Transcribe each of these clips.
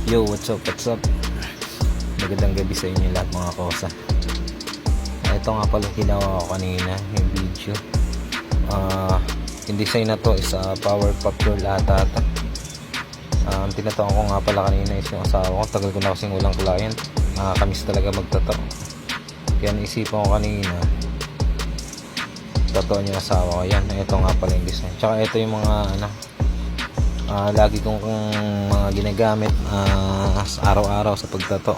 Yo, what's up, what's up? Magandang gabi sa inyo lahat mga kosa. Ito nga pala ginawa ko kanina, yung video. Yung design na to is Power Pop Girl ata. Tinatawan ko nga pala kanina is yung asawa ko. Tagal ko na kasing walang client. Nakakamiss talaga magtato. Kaya naisipan ko kanina, tatoan yung asawa ko. Yan, ito nga pala yung design. Tsaka ito yung mga lagi kong mga ginagamit araw-araw sa pagtato.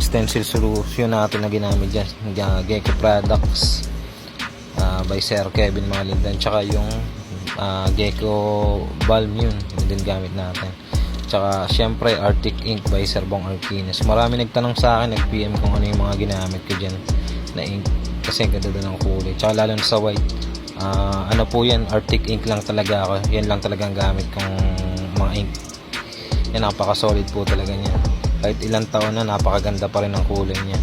Stencil solution natin na ginamit dyan, Gecko Products by Sir Kevin Malindan. Tsaka yung Gecko Balm, yun din gamit natin. Tsaka syempre Arctic Ink by Sir Bong Arquines. Marami nagtanong sa akin, nag-PM kung ano yung mga ginamit ko dyan na ink, kasi ang ganda ng kulay. Tsaka lalo na sa white, ano po yan, Arctic Ink lang talaga ako. Yan lang talagang gamit kong mga ink. Yan, napaka solid po talaga niya. Kahit ilang taon na, napakaganda pa rin ang kulay niya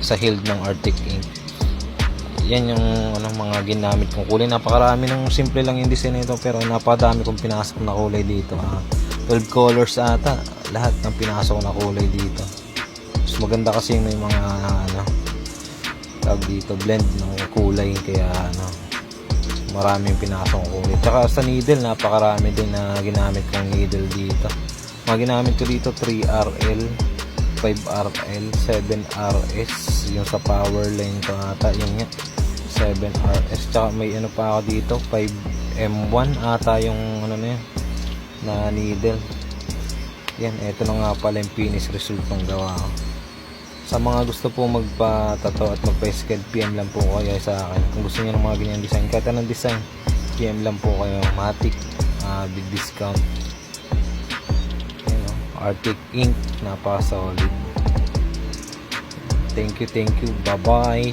sa hild ng Arctic Ink. Yan yung mga ginamit kong kulay. Napakarami ng simple lang yung design nito, pero napadami kong pinasok na kulay dito. 12 colors ata lahat ng pinasok na kulay dito. Mas maganda kasi may mga tawag dito, blend ng kulay, kaya maraming pinasok ng kulay. Tsaka sa needle, napakarami din na ginamit kong needle dito. Mga ginamit ko dito 3RL, 5RL, 7RS, yung sa power line ko ata, yun nga, 7RS. Tsaka may pa ako dito, 5M1 ata yung na yun, na needle. Yan, eto na nga pala yung finish result ng gawa ko. Sa mga gusto po magpa-tattoo at magpa-sked, PM lang po kayo sa akin. Kung gusto niyo ng mga ganyan design, kahit anong design, PM lang po kayo. Matic, big discount. Arctic Ink, napaka solid. Thank you, bye bye.